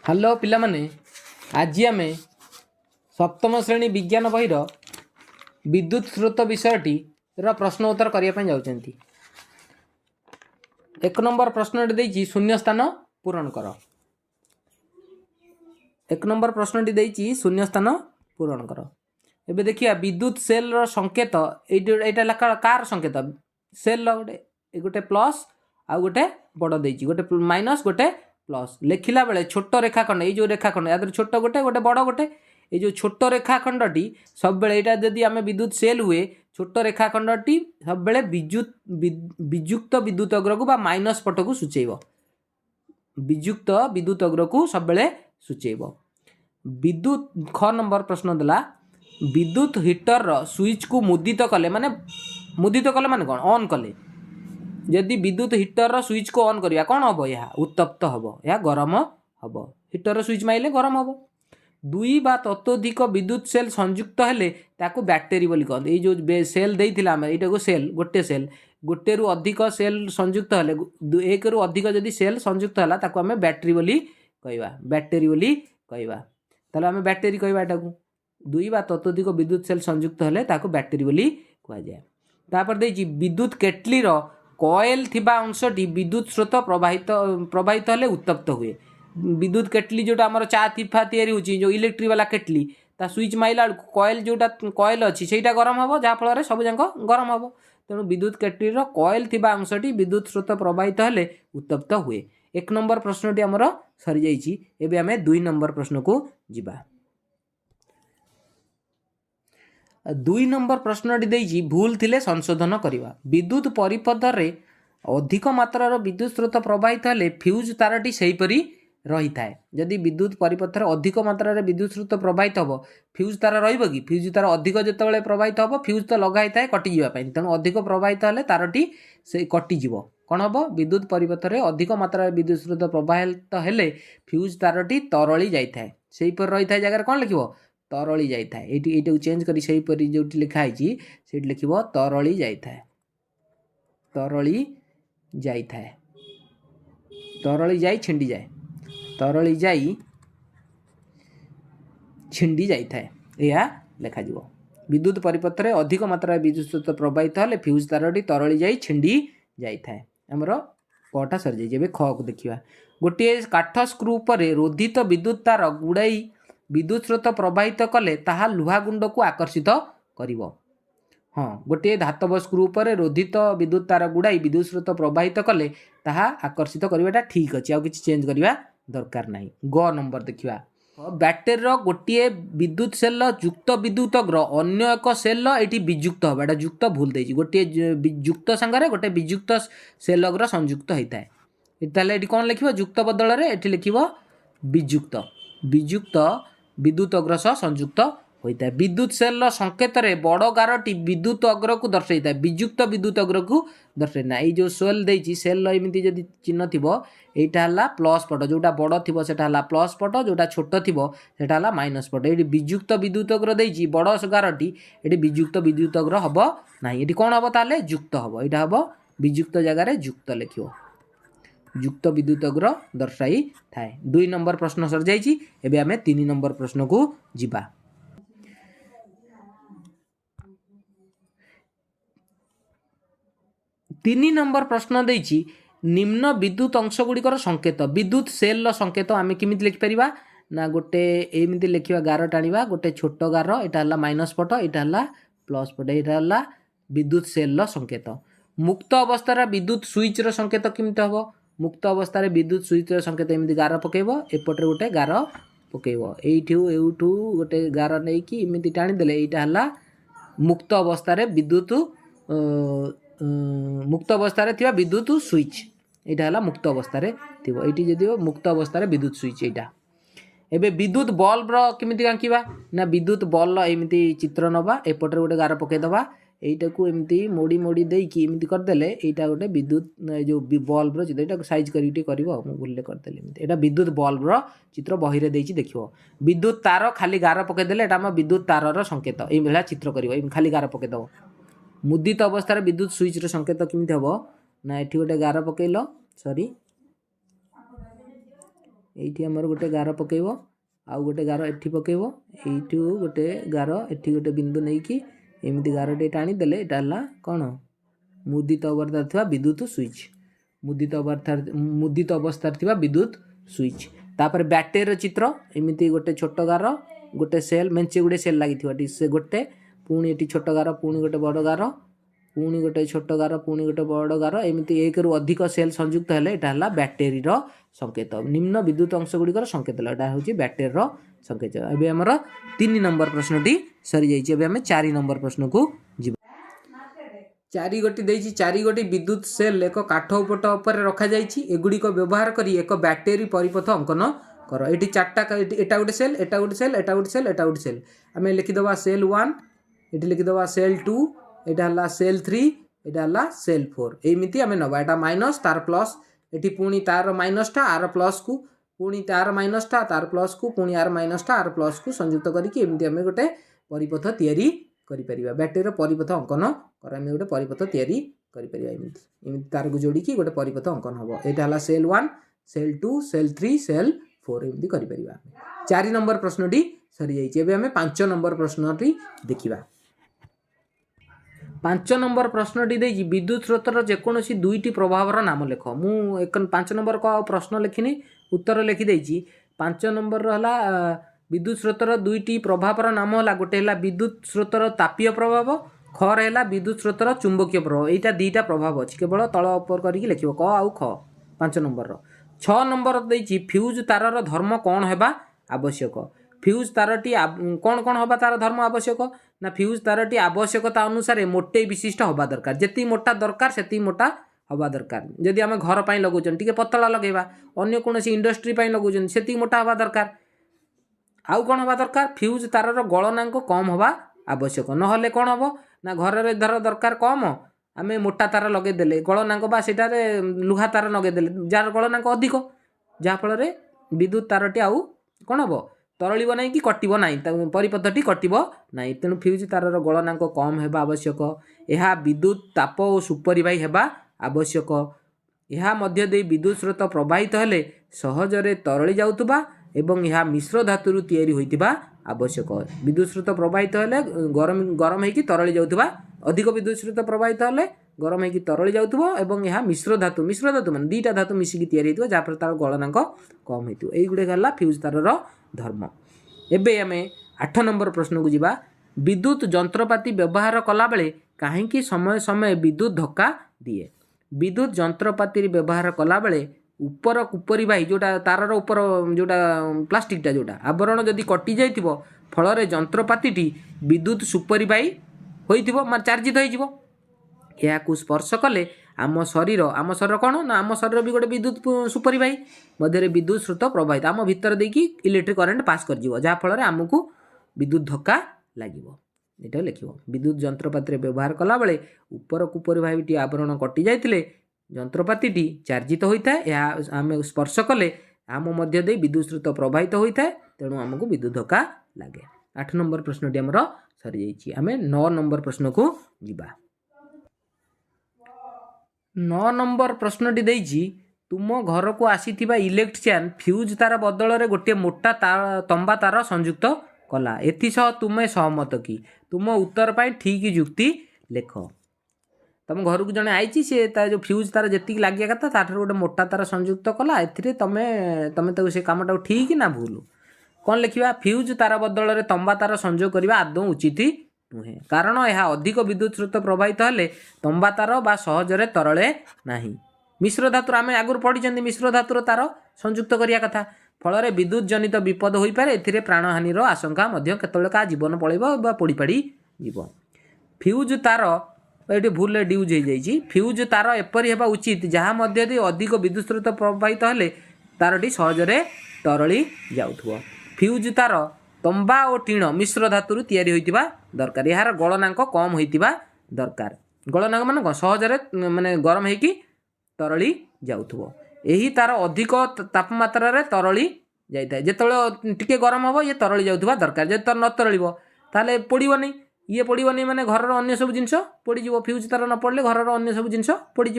Hello पिला माने आज आम सप्तम श्रेणी विज्ञान बहिर विद्युत स्रोत विषयटी प्रश्न उत्तर करने जाऊँगी। एक नंबर प्रश्नटी देछि शून्य स्थान पूरण कर। एक नंबर प्रश्नटी देछि शून्य स्थान पूरण कर। एबे देखिया विद्युत सेल रो संकेत एटा कार संकेत सेल गोटे गोटे प्लस आउ गोटे बड़ देछि गोटे माइनस गोटे प्लस लिखला बेले छोट रेखाखंड ये जो रेखाखंड या छोट गोटे गोटे बड़ गोटे ये जो छोट रेखाखंडी सब बेले यहाँ जदि आम विद्युत सेल हुए छोट रेखाखंडी सब बेले विजुक्त विद्युत अग्र को माइनस पट को सूचेब विजुक्त विद्युत अग्र को सब बेले सूचेब। विद्युत ख नंबर प्रश्न देला विद्युत हिटर स्विच को मुदित कले माने कौन ऑन कले जदि विद्युत हिटर स्विच को ऑन करिया कौन हम यह उत्तप्त हम या गरम हम हिटर स्विच माइले गरम हम। दुई बा ततोधिक विद्युत सेल संयुक्त हेले ताकू बैटेरी बोली कहते जो सेल देइथिला हम एटा को सेल गोटे रु अधिक सेल संयुक्त हेले एक रु अधिक जदि सेल संयुक्त होला ताकू हमें बैटेरी बोली कहवा बैटेरी बोली कहवा ताले हमें बैटेरी कहवा एटा को दुई बा ततोधिक विद्युत सेल संयुक्त हेले ताकू बैटेरी बोली कह जाए। तापर देछि विद्युत केटली रो कॉइल थिबा अंशटी विद्युत स्रोत प्रवाहित हेले उत्तप्त हुए। विद्युत केटली जोटा आमर चा तिफा तैयारी होची जो इलेक्ट्रिक वाला केटली ता स्विच माइला कॉइल जोटा कॉइल अच्छी सेटा गरम हम जहाँ फल सब जाक गरम हम तेणु विद्युत केटली रो कॉइल थिबा अंशटी विद्युत स्रोत प्रवाहित हेले उत्तप्त हुए। एक नंबर प्रश्नटी आमर सरी जाइछि। एबे आमे दुई नंबर प्रश्न को जिबा। दुई नंबर प्रश्नटी देइछि भूल थिले संशोधन करिवा। विद्युत परिपथ रे अधिक मात्रार विद्युत स्रोत प्रवाहित हेले फ्यूज तारटी सेहीपरि रही थाए। जदि विद्युत परिपथ रे अधिक मात्रार विद्युत स्रोत प्रवाहित हम फ्यूज तार रहिबो कि फ्यूज तार अधिक जेतेबेले प्रवाहित हम फ्यूज तो लगाई थाए कटि जीवा पई तेणु अधिक प्रवाहित हेले तारटी से कटि जीवो कौन हम विद्युत परिपथ रे अधिक मात्रार विद्युत स्रोत प्रवाहित हेले फ्यूज तारटी तरली जाई थाए सेहीपरि रही थाए जगह कौन लिखिबो तरली जाई थाए एटी चेंज करी सेहीपरि जोटी लिखा आइछि सेठी लिखिबो तरली जाई थाए तरली जाई थाए तरली जाई छिंडी जाए तरली जाई छिंडी जाई थाए या लेखा जीवो। विद्युत परिपथ रे अधिक मात्रा विद्युत स्रोत प्रवाहित हेले फ्यूज तारटी तरली जाई छिंडी जाई थाए। हमरो कटा सर जाई जेबे ख को देखिबा। गोटे काठ स्क्रू पर रोधित विद्युत तार गुड़ाई विद्युत स्रोत प्रवाहित कले ताहा लुहा गुंड को आकर्षित करिवो। हाँ गोटे धातव स्क्रू पर रोधित विद्युत तार गुड़ाई विद्युत स्रोत प्रवाहित कले ताहा आकर्षित करवाटा ठीक अच्छे आउ किछि चेंज करवा दरकार नहीं। ग नंबर देखिबा बैटेरी गोटे विद्युत सेल युक्त विद्युत अग्र अन्य एक सेल एटी विजुक्त हम एटा युक्त भूल देछि गोटे युक्त संगे गोटे विजुक्त सेल अग्र संयुक्त होता है ताले एटी कौन लिखिबो युक्त बदल रे एटी लिखिबो विजुक्त विजुक्त विद्युत अग्र सह संयुक्त होता है। विद्युत सेल संकेत रे बड़ गारटी विद्युत अग्र को दर्शाई था विजुक्त विद्युत अग्र को दर्शाइना ये जो सेल देछि सेल एमती जदि चिन्ह थिबो एटा हला प्लस पट जोटा बड़ थिबो सेटा हला प्लस पट जोटा छोट थिबो सेटा हला माइनस पट एटी विजुक्त विद्युत अग्र देछि बड़ गारटी एटी विजुक्त विद्युत अग्र हबो नाही एटी कोन हबो ताले युक्त हबो एटा हबो विजुक्त जगह रे युक्त लिखिबो युक्त विद्युत अग्र दर्शाई थाए। दुई नंबर प्रश्न सर जाइछि। एबे आमे 3 नंबर प्रश्न को जिबा। 3 नंबर प्रश्न देछि निम्न विद्युत अंश गुड़िकर संकेत विद्युत सेल संकेत आम केमिति लिखिपर ना गोटे एमती लिखा गार टाणवा गोटे छोट गार यहाँ है माइनस पट यहाँ है प्लस पट यहाँ है विद्युत सेल संकेत। मुक्त अवस्था विद्युत स्विच संकेत केमती हम मुक्त अवस्था विद्युत स्विच संकेत एमती गार पकेब एपटे गोटे गार पकेब एठू गोटे गार नहीं कि एमती टाणीदे यहाँ है मुक्त अवस्था विद्युत मुक्त अवस्था विद्युत स्विच यहाँ है मुक्त अवस्था थी जदि मुक्त अवस्था विद्युत स्विच यहाँ एबे विद्युत बल्ब केमिति आंकिबा ना विद्युत बल्ब एमती चित्र नबा एपटे गोटे गार पकेदबा एटा को एमती मोड़ी मोड़ी देकी एमती करदेले एटा गोटे विद्युत जो बल्ब चित्र एटा साइज करिटी करबो मु भूलले करदेले एमती एटा विद्युत बल्ब चित्र बही रे देछि देखिबो विद्युत तार खाली गार पकेदेले एटा हम विद्युत तार संकेत एई बेला चित्र करबो खाली गार पकेदबो। मुदित अवस्था विद्युत स्विच संकेत केमिति हबो ना एठी गोटे गार पकेइलो सॉरी এইଠି आमर गोटे गार पकेब आउ गोटे गार एठी पकेब एइठू गोटे गार एठी गोटे बिंदु नहीं कि एमती गारटे टाणी देले एटा हला कौन मुदित अवस्था थिबा विद्युत स्विच मुदित अवस्था थिबा विद्युत स्विच। तापर बैटरी चित्र एमती गोटे छोट गार गोटे सेल मेंचे गुड़े सेल लगी से गोटे पुणी एटी छोट गार पुणी गोटे बड़ गार पुणी गोटे छोट गार पुणी गोटे बड़ गार एमती एक रु अधिक सेल संयुक्त हेले एटा हला बैटरी संकेत निम्न विद्युत अंश गुड़िकर संकेत एटा हूँ बैटरी संकेत। एबे हमर 3 नंबर प्रश्नटी सरी जाइए। एबे हमें 4 नंबर प्रश्न को जीव 4 गोटी देइछि 4 गोटी विद्युत सेल एक काठ उपट उपर रखा जाइछि एगुड़ी को व्यवहार करी एक बैटरी परिपथ अंकन कर एटी चारटा एटा गोटे सेल एटा गोटे सेल एटा गोटे सेल एटा गोटे सेल आमे लिखिदबा सेल 1 एटी लिखिदबा सेल 2 एटा हला सेल 3 एटा हला सेल 4 एमिति आमे नबा एटा माइनस तार प्लस एटी पुणी तार माइनस टा आर प्लस को पुणी तार माइनस टा तार प्लस को पुणी आर माइनस टा आर प्लस को संयुक्त करके एमिति आमे गोटे परिपथ तयारी करि परिबा बैटरी परिपथ अंकन कर आमे गोटे परिपथ तयारी करि परिबा एमिति एमिति तार को जोड़ी की गोटे परिपथ अंकन हबो एटा हला सेल 1 सेल 2 सेल 3 सेल 4 एमिति करि परिबा। 4 नंबर प्रश्नटी सरी जाइछि। एबे हमें 5 नंबर प्रश्नटी देखिबा। 5 नंबर प्रश्नटी देछि विद्युत स्रोतर जेकोसी दुईटी प्रभावर नाम लेख मु 5 नंबर को प्रश्न लिखिनी उत्तर लिखि देछि 5 नंबर हला विद्युत स्रोतर दुईटी प्रभावर नाम हला गोटे हला विद्युत स्रोतर तापीय प्रभाव खर हला विद्युत स्रोतर चुंबकीय प्रभाव एटा दीटा प्रभाव अछि केवल तळ ऊपर करिक लिखिबो क आउ ख 5 नंबर 6 नंबर देछि फ्यूज तारर धर्म कोन हेबा आवश्यक फ्यूज तारटी कौन कौन हवा तार धर्म आवश्यक ना फ्यूज तारटी आवश्यकता अनुसार मोटे विशिष्ट हवा दरकार जेती मोटा दरकार सेती मोटा हवा दरकार जदि आम घर पर लगौन टी पतला लगेगा अन्य कौन इंडस्ट्री लगौन से मोटा हवा दरकार आउ कौन हवा दरकार फ्यूज तारर गलनांक कम हवा आवश्यक नहले कौन हम ना घर धर दरकार कम आम मोटा तार लगेदेले गलनांक बा सेटारे लुहा तार लगेदेले जार गलनांक अधिक जहाँफल विद्युत तारटी आउ कौन हम तरल ना कि कटो ना परिपथटी कटो ना तेणु फ्यूज तारर गलनांक कम होगा आवश्यक यह विद्युत ताप और सुपरिवाही होगा आवश्यक यह मध्य दे विद्युत स्रोत प्रवाहित हेले सहजरे तरली जाउतबा एवं यह मिश्र धातु तैयारी होइतिबा आवश्यक विद्युत स्रोत प्रवाहित हेले गरम गरम होइकि तरली जाउतबा अधिक विद्युत स्रोत प्रवाहित हेले गरम होइकि तरली जाउतबो एवं यह मिश्र धातु मान दीटा धातु मिसिकी तैयारी होइतबो जापर तार गलनांक कम होइतबो एई गुडे गला फ्यूज तारर धर्म। एबे आमे 8 नंबर प्रश्न को जीवा विद्युत जंत्रपाति व्यवहार कला बेले काहेकि समय समय विद्युत धक्का दिए विद्युत जंत्रपाति व्यवहार कला बेले ऊपर कुपरिवाही जोटा तारर ऊपर जोटा प्लास्टिकटा जोटा आवरण जदि कटि जाइतिबो फल जंत्रपाति विद्युत सुपरिवाही होइतिबो माने चार्जित होइजिबो याकू स्पर्श कले आम शरीर कौन ना आम शरीर भी गोटे विद्युत सुपरिवाही मध्य विद्युत स्रोत प्रवाहित आम भितर देकी इलेक्ट्रिक करेन्ट पास कर जहाँफल आमको विद्युत धक्का लगे ये लिख विद्युत जंत्रपाति व्यवहार कला बेले ऊपर कुपरिवाही आवरण कटि जाइतिले जंत्रपाति चार्जित होता है आम स्पर्श कले आम मध्य दे विद्युत स्रोत प्रवाहित होता है तेणु आमको विद्युत धक्का लगे। 8 नंबर प्रश्नटी आमर सरी जाइए। आम 9 नंबर प्रश्न को जीवा। 9 नंबर प्रश्नटी देइछि तुम घर को आसीथिबा इलेक्ट्रिशियन फ्यूज तार बदल रे गोटे मोटा तंबा तार संयुक्त कला एथिसह तुमे सहमत कि तुम उत्तर पाई ठीक युक्ति लेख तुम घर को जने आईची से जो फ्यूज तार जेतिक लागिया कथा ताठर गोटे मोटा तार संयुक्त कला एथिरे तमे ताको से कामटा ठीक ना भूल कौन लिखा फ्यूज तार बदल रे तंबा तार संयोग करबा आदौ उचित नुहे कारण यह अधिक विद्युत स्रोत प्रवाहित हेले तंबा तार बा सहजरे तरले नाही मिश्र धातु आम आगुरी पढ़ी मिश्र धातुर तार संयुक्त करिया कथा फल विद्युत जनित विपद हो पारे एथिरे प्राणहानि आशंका केतବେଳେ का जीवन पड़ेबो बा पोड़ी पाड़ी जीव फ्यूज तार ये भूल ड्यूज हो जाइए फ्यूज तार एपरी हेबा उचित जहाँ मध्य दे अधिक विद्युत स्रोत प्रवाहित हेले तारटी सहजरे तरली जाउथबो फ्यूज तार तंबा और टीण मिश्र धातु तैयारी होइतिबा दरकार यार गलनांक कम होइतिबा दरकार गलनांक मान सहजरे माने गरम होइकि तरली जाउथबो एही तार अधिक तापमात्रा रे तरली जाइଥାଏ ଯେତେବେଳେ ଟିକେ ଗରମ ହେବ ये तरली जाउथबा दरकार जे तर न तरलिबो ताले पोड़िबो नहीं ये पड़ोनी माने घर अन्य सब जिनस पड़ीज फ्यूज तार न पड़े घर अन्य सब जिनस पड़ीज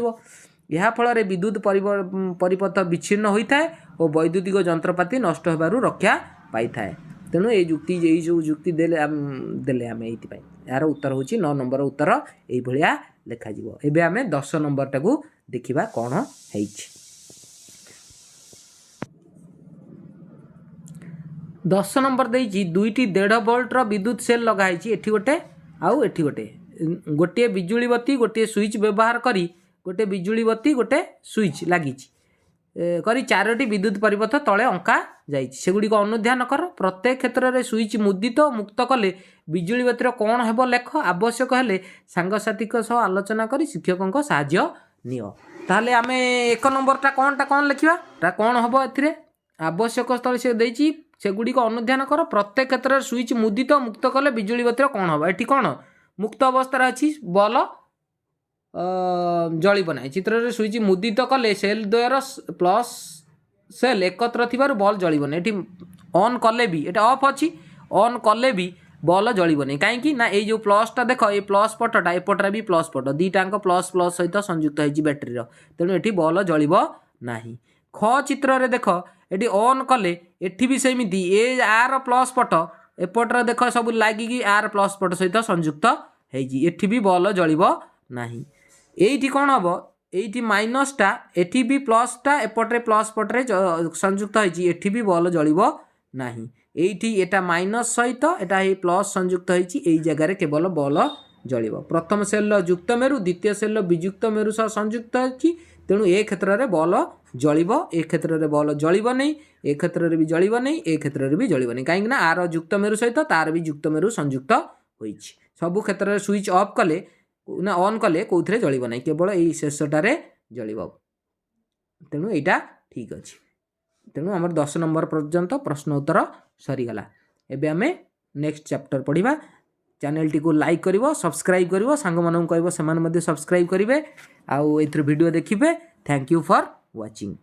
यह फल विद्युत परिपथ विच्छिन्न होता है और वैद्युतिक जंत्रपाति नष्ट होबारु रक्षा पाई था तेणु ये जुक्ति यही सब जुक्ति देले आम यार उत्तर हूँ 9 नंबर उत्तर यही लेखा जीवो। एबे आमे 10 नंबर टाकू देखिबा कोन हेइछि। 10 नंबर देइछि दुईटी 1.5 वोल्ट रो विद्युत सेल लगाइछि एठी गोटे आउ एठी गोटे गोटे बिजुली बत्ती गोटे स्विच व्यवहार करी गोटे बिजुली बत्ती गोटे स्विच लागिछि करी 4टी विद्युत परिपथ तले अंका जाइछि सेगुडी को अनुध्यान कर प्रत्येक क्षेत्र में स्विच मुदित मुक्त कले बिजुली बत्तीर कौन हेबो लेख आवश्यक हेले सांगसाथिक सह आलोचना करी शिक्षकों साहाय्य नियो। ताहले आमे 1 नंबरटा कौन लिखिबा कौन हेबो एथिरे आवश्यक स्थल से देइछि सेगुडी को अनुध्यान कर प्रत्येक क्षेत्र में स्विच मुदित मुक्त कले बिजुली बत्तीर कौन हेबो एठी कौन मुक्त अवस्था अछि बल जलिब ना चित्र स्विच मुदित कले सेल द्वयर प्लस सेल एकत्र थिबारु बल जलिब ना एठी ऑन कले भी एटा ऑफ अछि ऑन कले भी बल जलिब नहीं कहीं ना ये जो प्लसटा देख ये प्लस पटटा एपटा भी प्लस पट दीटाक प्लस प्लस सहित संयुक्त होती बैटेरी तेणु ये बल जलिब ना। ख चित्र रे देख ये ऑन कले एठी भी सेमती ए आर प्लस पट एपटर देख सब लगिकी आर प्लस पट सहित संयुक्त होती एठी भी बल जलिब ना। एठी कौन हम ये माइनसटा एठी भी प्लसटा एपटे प्लस पट्रे संयुक्त होती एठी भी बल जलिब ना। एठी एटा माइनस सहित एटा प्लस संयुक्त होती जगह केवल बल जलिब। प्रथम सेल युक्त मेरु द्वितीय सेल विजुक्त मेरु सह संयुक्त होती तेणु ए क्षेत्र में बल जलिब ए क्षेत्र में बल जलिब नहीं ए क्षेत्र में भी जलिब नहीं ए क्षेत्र में भी जलिब नहीं कहीं आर युक्त मेरु सहित तार भी युक्त मेरु संयुक्त होती सबु क्षेत्र में स्विच ऑफ कले ना ऑन कले कौन जलिब ना केवल यही शेषटार जलिब तेणु यहाँ ठीक अच्छे। तेणु आम 10 नंबर पर्यंत प्रश्न उत्तर सरीगला। एबे आमे नेक्स्ट चैप्टर पढ़िबा। चैनल टी को लाइक करिवो सब्सक्राइब करिवो सांग मानन कहबो समान मध्ये सब्सक्राइब करिवे आउ एथर वीडियो देखिबे। Thank you for watching.